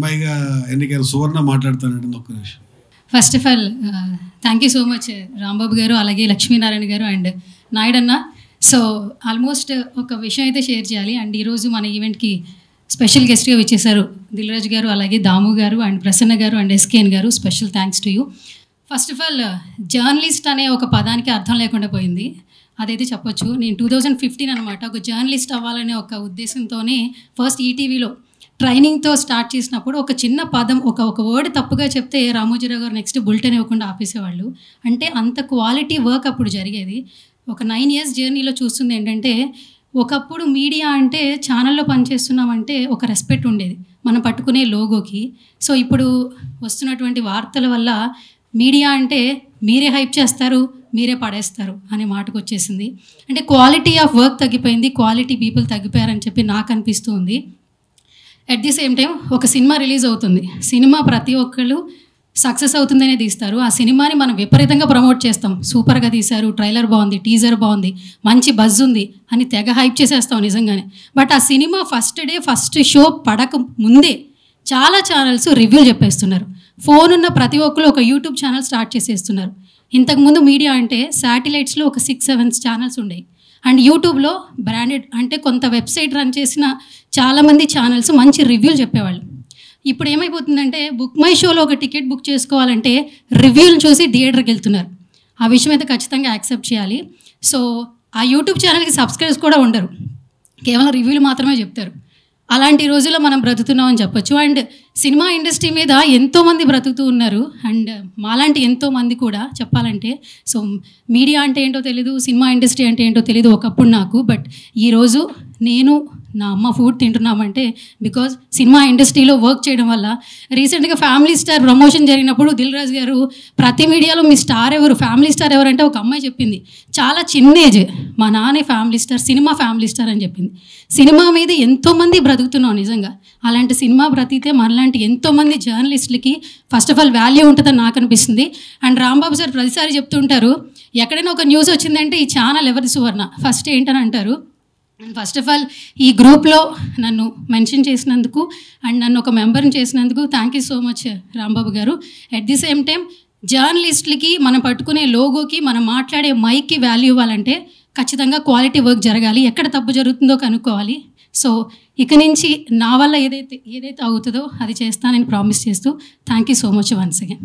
అమ్మాయిగా ఎన్నికైన సువర్ణ మాట్లాడుతానండి ఒక్క నిమిషం. First of all thank you so much Rambabu గారు, అలాగే లక్ష్మీనారాయణ గారు అండ్ నాయుడన్న. సో ఆల్మోస్ట్ ఒక విషయం అయితే షేర్ చేయాలి. అండ్ ఈరోజు మన ఈవెంట్కి స్పెషల్ గెస్ట్గా వచ్చేసారు దిల్ రాజు గారు, అలాగే దాము గారు అండ్ ప్రసన్న గారు అండ్ ఎస్కేఎన్ గారు. Special thanks to you. First of all journalist అనే ఒక పదానికి అర్థం లేకుండా పోయింది, అదైతే చెప్పొచ్చు. నేను 2015 అనమాట ఒక జర్నలిస్ట్ అవ్వాలనే ఒక ఉద్దేశంతోనే ఫస్ట్ ఈటీవీలో ట్రైనింగ్తో స్టార్ట్ చేసినప్పుడు ఒక చిన్న పదం ఒక వర్డ్ తప్పుగా చెప్తే రామోజీరావు గారు నెక్స్ట్ బులెటిన్ ఇవ్వకుండా ఆపేసేవాళ్ళు. అంటే అంత క్వాలిటీ వర్క్ అప్పుడు జరిగేది. ఒక 9 years జర్నీలో చూస్తుంది ఏంటంటే, ఒకప్పుడు మీడియా అంటే ఛానల్లో పనిచేస్తున్నామంటే ఒక రెస్పెక్ట్ ఉండేది మనం పట్టుకునే లోగోకి. సో ఇప్పుడు వస్తున్నటువంటి వార్తల వల్ల మీడియా అంటే మీరే హైప్ చేస్తారు, మీరే పడేస్తారు అనే మాటకు వచ్చేసింది. అంటే క్వాలిటీ ఆఫ్ వర్క్ తగ్గిపోయింది, క్వాలిటీ పీపుల్ తగ్గిపోయారని చెప్పి నాకు అనిపిస్తూ ఉంది. అట్ ది సేమ్ టైం ఒక సినిమా రిలీజ్ అవుతుంది, సినిమా ప్రతి ఒక్కళ్ళు సక్సెస్ అవుతుందనే తీస్తారు. ఆ సినిమాని మనం విపరీతంగా ప్రమోట్ చేస్తాం, సూపర్గా తీశారు, ట్రైలర్ బాగుంది, టీజర్ బాగుంది, మంచి బజ్ ఉంది అని తెగ హైప్ చేసేస్తాం నిజంగానే. బట్ ఆ cinema first day first show పడక ముందే చాలా ఛానల్స్ రివ్యూలు చెప్పేస్తున్నారు. ఫోన్ ఉన్న ప్రతి ఒక్కరు ఒక యూట్యూబ్ ఛానల్ స్టార్ట్ చేసేస్తున్నారు. ఇంతకుముందు మీడియా అంటే శాటిలైట్స్లో ఒక 6-7 ఛానల్స్ ఉండేవి. అండ్ యూట్యూబ్లో బ్రాండెడ్ అంటే కొంత వెబ్సైట్ రన్ చేసిన చాలామంది ఛానల్స్ మంచి రివ్యూలు చెప్పేవాళ్ళు. ఇప్పుడు ఏమైపోతుందంటే బుక్ మై షోలో ఒక టికెట్ బుక్ చేసుకోవాలంటే రివ్యూలు చూసి థియేటర్కి వెళ్తున్నారు. ఆ విషయం అయితే ఖచ్చితంగా యాక్సెప్ట్ చేయాలి. సో ఆ యూట్యూబ్ ఛానల్కి సబ్స్క్రైబర్స్ కూడా ఉండరు, కేవలం రివ్యూలు మాత్రమే చెప్తారు. అలాంటి రోజుల్లో మనం బ్రతుకుతున్నామని చెప్పొచ్చు. అండ్ సినిమా ఇండస్ట్రీ మీద ఎంతోమంది బ్రతుకుతూ ఉన్నారు. అండ్ మాలాంటి ఎంతోమంది కూడా చెప్పాలంటే, సో మీడియా అంటే ఏంటో తెలీదు, సినిమా ఇండస్ట్రీ అంటే ఏంటో తెలీదు ఒకప్పుడు నాకు. బట్ ఈరోజు నేను నా అమ్మ ఫుడ్ తింటున్నామంటే బికాజ్ సినిమా ఇండస్ట్రీలో వర్క్ చేయడం వల్ల. రీసెంట్గా ఫ్యామిలీ స్టార్ ప్రమోషన్ జరిగినప్పుడు దిల్ రాజు గారు ప్రతి మీడియాలో మీ స్టార్ ఎవరు, ఫ్యామిలీ స్టార్ ఎవరంటే ఒక అమ్మాయి చెప్పింది, చాలా చిన్న ఏజ్, మా నాన్నే family star, cinema family star అని చెప్పింది. సినిమా మీద ఎంతోమంది బ్రతుకుతున్నాం నిజంగా. అలాంటి సినిమా బ్రతికితే మనలాంటి ఎంతోమంది జర్నలిస్టులకి ఫస్ట్ ఆఫ్ ఆల్ వాల్యూ ఉంటుందని నాకు అనిపిస్తుంది. అండ్ రాంబాబు సార్ ప్రతిసారి చెప్తుంటారు, ఎక్కడైనా ఒక న్యూస్ వచ్చిందంటే ఈ ఛానల్ ఎవరి సువర్ణ ఫస్ట్ ఏంటని అంటారు. అండ్ ఫస్ట్ ఆఫ్ ఆల్ ఈ గ్రూప్లో నన్ను మెన్షన్ చేసినందుకు అండ్ నన్ను ఒక మెంబర్ని చేసినందుకు thank you so much Rambabu గారు. అట్ ది సేమ్ టైం జర్నలిస్టులకి మనం పట్టుకునే లోగోకి మనం మాట్లాడే మైక్కి వాల్యూ ఇవ్వాలంటే ఖచ్చితంగా క్వాలిటీ వర్క్ జరగాలి, ఎక్కడ తప్పు జరుగుతుందో కనుక్కోవాలి. సో ఇక నుంచి నా వల్ల ఏదైతే అవుతుందో అది చేస్తానని ప్రామిస్ చేస్తూ thank you so much once again.